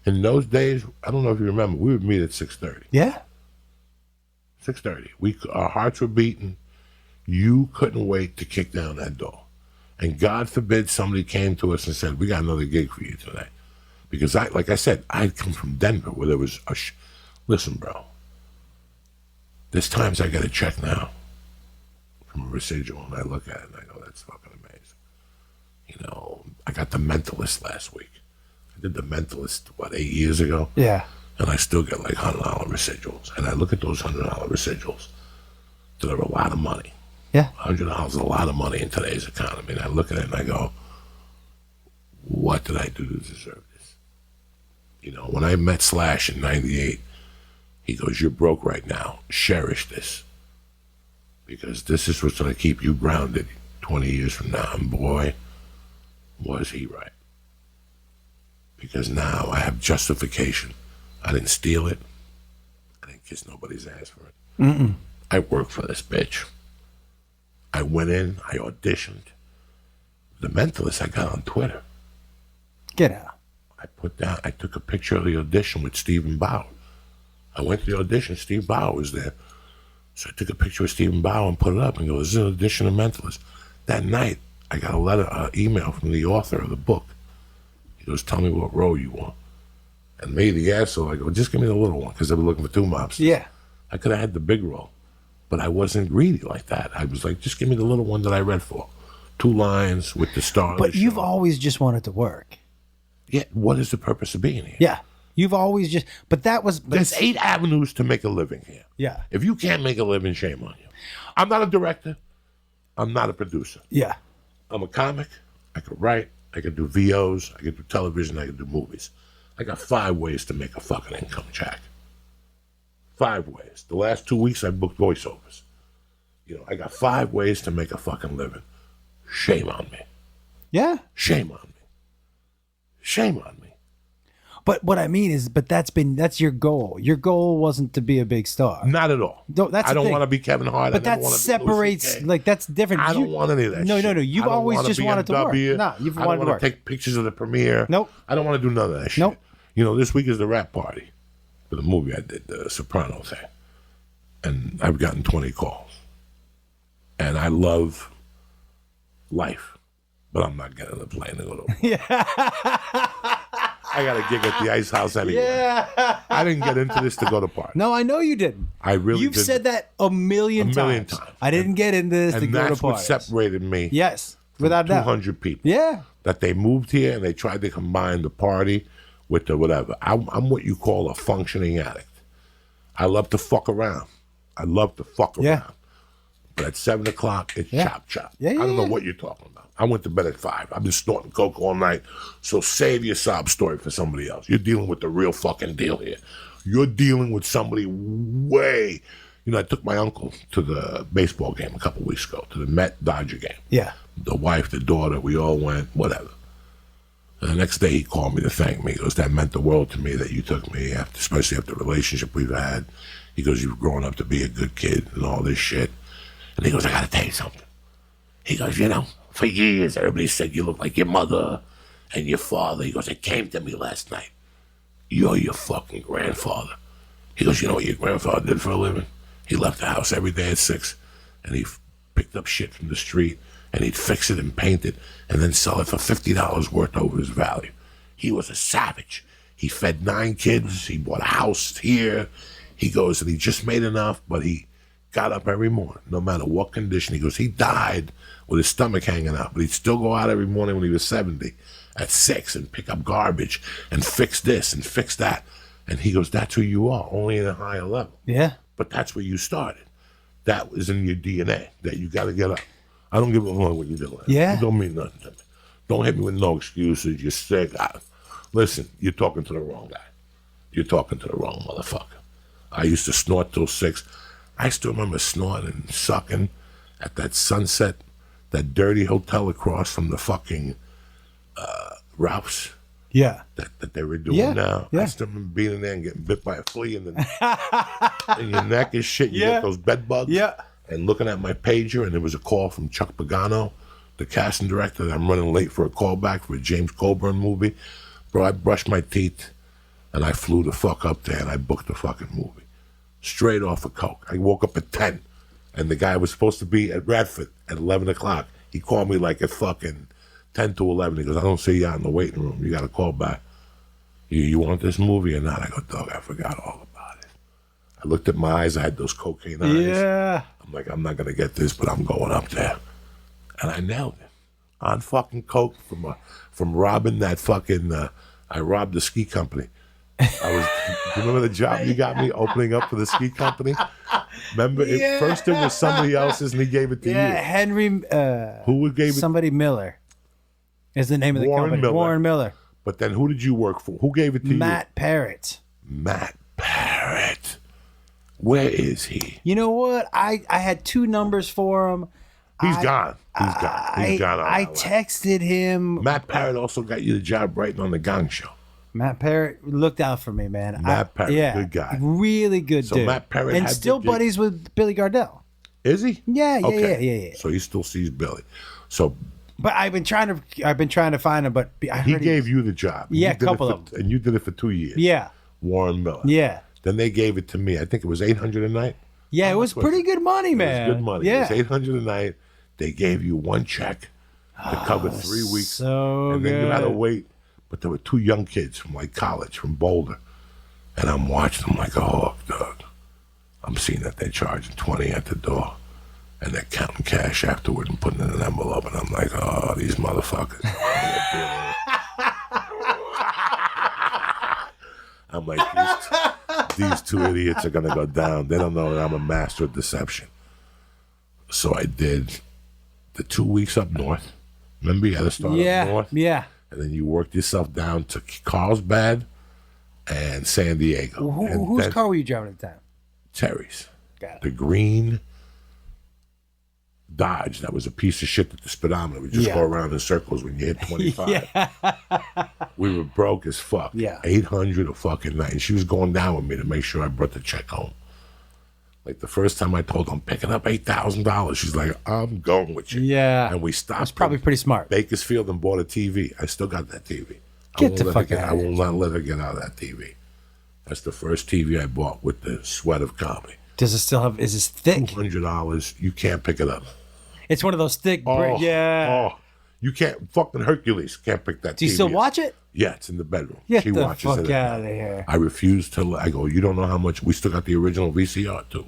In those days, I don't know if you remember, we would meet at 6:30. Yeah. 6:30. Our hearts were beating. You couldn't wait to kick down that door. And God forbid somebody came to us and said, we got another gig for you today. Because like I said, I'd come from Denver where there was listen, bro, there's times I get a check now from a residual and I look at it and I go, that's fucking amazing. You know, I got The Mentalist last week. I did The Mentalist, 8 years ago? Yeah. And I still get like $100 residuals. And I look at those $100 residuals. They're a lot of money. Yeah. $100 is a lot of money in today's economy. And I look at it and I go, what did I do to deserve this? You know, when I met Slash in 98, he goes, you're broke right now. Cherish this. Because this is what's going to keep you grounded 20 years from now. And boy, was he right. Because now I have justification. I didn't steal it. I didn't kiss nobody's ass for it. Mm-mm. I worked for this bitch. I went in, I auditioned. The Mentalist I got on Twitter. Get out. I took a picture of the audition with Stephen Bauer. I went to the audition, Steve Bauer was there. So I took a picture of Stephen Bauer and put it up and go, this is an audition of Mentalist. That night, I got an email from the author of the book. He goes, tell me what role you want. And me, the asshole, I go, just give me the little one, because they were looking for 2 mobsters. Yeah. I could have had the big role, but I wasn't greedy like that. I was like, just give me the little one that I read for. 2 lines with the star. But you've always just wanted to work. Yeah, what is the purpose of being here? Yeah. You've always just, but there's 8 avenues to make a living here. Yeah. If you can't make a living, shame on you. I'm not a director. I'm not a producer. Yeah. I'm a comic. I could write. I could do VOs. I could do television. I could do movies. I got 5 ways to make a fucking income, Jack. 5 ways. The last 2 weeks I booked voiceovers. You know, I got 5 ways to make a fucking living. Shame on me. Yeah. Shame on me. Shame on me. But what I mean is, that's your goal. Your goal wasn't to be a big star. Not at all. No, that's I don't the thing. want to be Kevin Hart. But that separates, like, that's different. I don't want any of that No, shit. no, no. You've always just wanted to work. No, you've I don't wanted to want work. to take pictures of the premiere. Nope. I don't want to do none of that shit. Nope. You know, this week is the rap party for the movie I did, the Soprano thing. And I've gotten 20 calls. And I love life, but I'm not getting a plane to go to work. I got a gig at the Ice House anyway. Yeah. I didn't get into this to go to parties. No, I know you didn't. I really You've didn't. said that a million times. I didn't get into this to go to And that's what parties. separated me. Yes, from without doubt. 200 people. Yeah. That they moved here and they tried to combine the party with the whatever. I'm what you call a functioning addict. I love to fuck around. I love to fuck around. But at 7 o'clock, it's chop chop. Yeah, I don't yeah. know what you're talking about. I went to bed at 5. I've been snorting coke all night. So save your sob story for somebody else. You're dealing with the real fucking deal here. You're dealing with somebody way. You know, I took my uncle to the baseball game a couple weeks ago, to the Met-Dodger game. Yeah. The wife, the daughter, we all went, whatever. And the next day he called me to thank me. He goes, that meant the world to me that you took me, especially after the relationship we've had. He goes, you've grown up to be a good kid and all this shit. And he goes, I got to tell you something. He goes, you know, for years everybody said you look like your mother and your father. He goes, it came to me last night. You're your fucking grandfather. He goes, you know what your grandfather did for a living? He left the house every day at 6 and he picked up shit from the street and he'd fix it and paint it and then sell it for $50 worth over his value. He was a savage. He fed 9 kids. He bought a house here. He goes, and he just made enough, but he got up every morning, no matter what condition. He goes, he died with his stomach hanging out, but he'd still go out every morning when he was 70 at 6 and pick up garbage and fix this and fix that. And he goes, that's who you are, only in a higher level. Yeah. But that's where you started. That was in your DNA, that you got to get up. I don't give a fuck what you're doing. Yeah. It don't mean nothing to me. Don't hit me with no excuses. You're sick. Listen, you're talking to the wrong guy. You're talking to the wrong motherfucker. I used to snort till 6. I still remember snorting and sucking at that Sunset, that dirty hotel across from the fucking Ralph's. Yeah. That they were doing now. Yeah. I still remember being in there and getting bit by a flea in your neck and shit. You get those bed bugs. Yeah. And looking at my pager, and there was a call from Chuck Pagano, the casting director, that I'm running late for a callback for a James Coburn movie. Bro, I brushed my teeth And I flew the fuck up there and I booked the fucking movie. Straight off of coke. I woke up at 10. And the guy was supposed to be at Radford at 11 o'clock. He called me like at fucking 10 to 11. He goes, I don't see you out in the waiting room. You got to call back. You want this movie or not? I go, dog, I forgot all about it. I looked at my eyes. I had those cocaine eyes. Yeah. I'm like, I'm not going to get this, but I'm going up there. And I nailed it. On fucking coke from robbing that fucking, I robbed the ski company. Do you remember the job you got me opening up for the ski company? Remember, first it was somebody else's and he gave it to you. Henry. Who gave it? Somebody Miller is the name of the company. Warren Miller. But then who did you work for? Who gave it to you? Matt Parrott. Matt Parrott. Where is he? You know what? I had 2 numbers for him. He's gone. He's gone. I texted him. Matt Parrott also got you the job writing on the Gong Show. Matt Parrott looked out for me, man. Matt Parrott, good guy. Really good dude. Matt Parrott and had still buddies with Billy Gardell. Is he? Yeah. So he still sees Billy. So, but I've been trying to find him, but I heard he gave you the job. Yeah, a couple of them. And you did it for 2 years. Yeah. Warren Miller. Yeah. Then they gave it to me. I think it was $800 a night. Yeah, it was pretty good money, man. It was good money. Yeah. It was $800 a night. They gave you 1 check to cover 3 weeks. So and good. then you had to wait. But there were 2 young kids from like college, from Boulder. And I'm watching them like a hawk, dog. I'm seeing that they're charging 20 at the door. And they're counting cash afterward and putting it in an envelope. And I'm like, oh, these motherfuckers. I'm like, these 2 idiots are going to go down. They don't know that I'm a master of deception. So I did the 2 weeks up north. Remember you had to start up north? Yeah. And then you worked yourself down to Carlsbad and San Diego. Whose car were you driving at the time? Terry's. Got it. The green Dodge. That was a piece of shit that the speedometer would just go around in circles when you hit 25. We were broke as fuck. Yeah. 800 a fucking night. And she was going down with me to make sure I brought the check home. Like the first time I told her I'm picking up $8,000, she's like, I'm going with you. Yeah. And we stopped. That's probably pretty smart. Bakersfield and bought a TV. I still got that TV. Get the fuck out I will not let her get out of that TV. That's the first TV I bought with the sweat of comedy. Does it still have, is it thick? $200. You can't pick it up. It's one of those thick, You can't, fucking Hercules can't pick that TV. Do you still watch it? Yeah, it's in the bedroom. Get She the watches fuck it out of here. I refuse to, I go, you don't know how much, we still got the original VCR too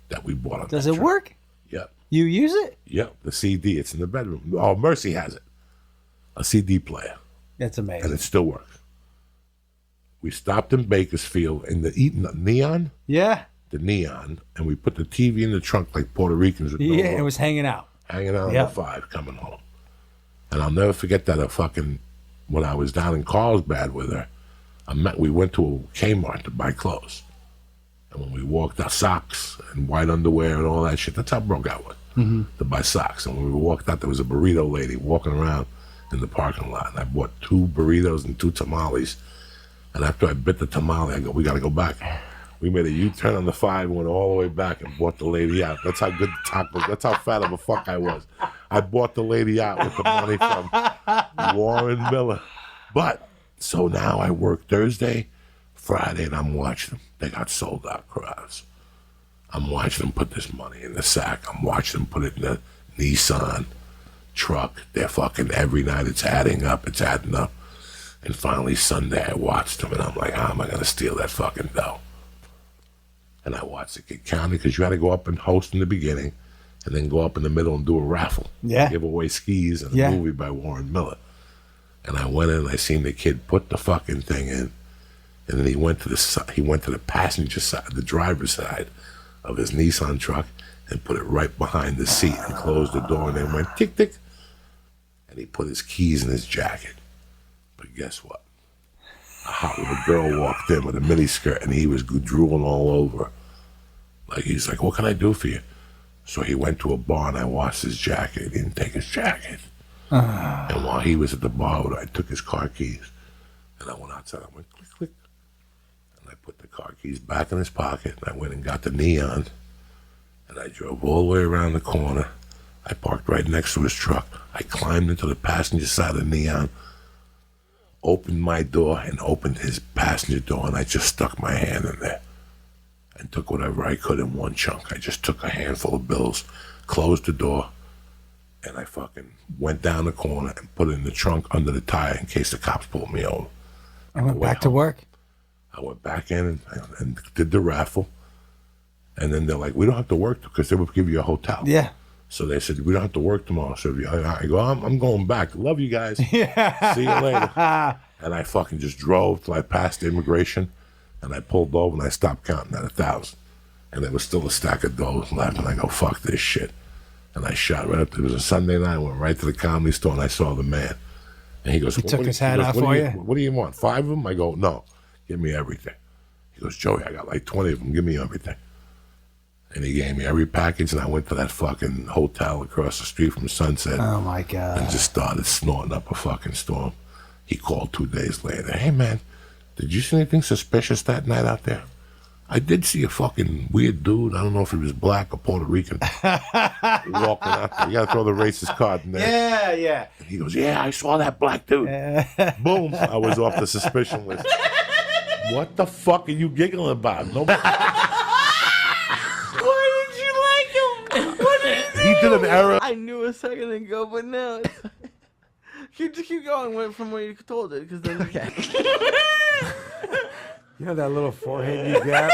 that we bought on Does that it trip. work? Yep. You use it? Yep, the CD, it's in the bedroom. Oh, Mercy has it. A CD player. That's amazing. And it still works. We stopped in Bakersfield in the Neon. Yeah. The Neon, and we put the TV in the trunk like Puerto Ricans with no Yeah, rope, it was hanging out. hanging out on the 5 coming home. And I'll never forget that when I was down in Carlsbad with her, we went to a Kmart to buy clothes. And when we walked out, socks and white underwear and all that shit, that's how broke I was, to buy socks. And when we walked out, there was a burrito lady walking around in the parking lot. And I bought 2 burritos and 2 tamales. And after I bit the tamale, I go, we got to go back. We made a U-turn on the 5, went all the way back and bought the lady out. That's how good the tacos, that's how fat of a fuck I was. I bought the lady out with the money from Warren Miller. But, so now I work Thursday, Friday, and I'm watching them. They got sold out crowds. I'm watching them put this money in the sack. I'm watching them put it in the Nissan truck. They're fucking, every night it's adding up. And finally Sunday I watched them and I'm like, how am I going to steal that fucking dough? And I watched it get counted because you had to go up and host in the beginning and then go up in the middle and do a raffle. Yeah. Give away skis and a movie by Warren Miller. And I went in and I seen the kid put the fucking thing in. And then he went to the passenger side, the driver's side of his Nissan truck and put it right behind the seat and closed the door and then went tick, tick. And he put his keys in his jacket. But guess what? A hot little girl walked in with a miniskirt and he was drooling all over. Like, he's like, what can I do for you? So he went to a bar and I washed his jacket. He didn't take his jacket. And while he was at the bar, I took his car keys and I went outside. I went click, click. And I put the car keys back in his pocket and I went and got the Neon. And I drove all the way around the corner. I parked right next to his truck. I climbed into the passenger side of the Neon, opened my door and opened his passenger door, and I just stuck my hand in there and took whatever I could in one chunk. I just took a handful of bills, closed the door, and I fucking went down the corner and put it in the trunk under the tire in case the cops pulled me over. I went back to work. I went back in and did the raffle. And then they're like, we don't have to work because they would give you a hotel. Yeah. So they said, we don't have to work tomorrow. So I go, I'm going back. Love you guys. Yeah. See you later. And I fucking just drove till I passed immigration. And I pulled over and I stopped counting at 1,000. And there was still a stack of dollars left. And I go, fuck this shit. And I shot right up. It was a Sunday night. I went right to the Comedy Store and I saw the man. And he goes, he took his hat off for you? What do you want? 5 of them? I go, no. Give me everything. He goes, Joey, I got like 20 of them. Give me everything. And he gave me every package, and I went to that fucking hotel across the street from Sunset. Oh, my God. And just started snorting up a fucking storm. He called 2 days later. Hey, man, did you see anything suspicious that night out there? I did see a fucking weird dude. I don't know if he was black or Puerto Rican. Walking out there. You got to throw the racist card in there. Yeah, yeah. And he goes, yeah, I saw that black dude. Boom. I was off the suspicion list. What the fuck are you giggling about? Nobody... He did an error. I knew a second ago, but now keep going from where you told it, because then You know that little forehead you got?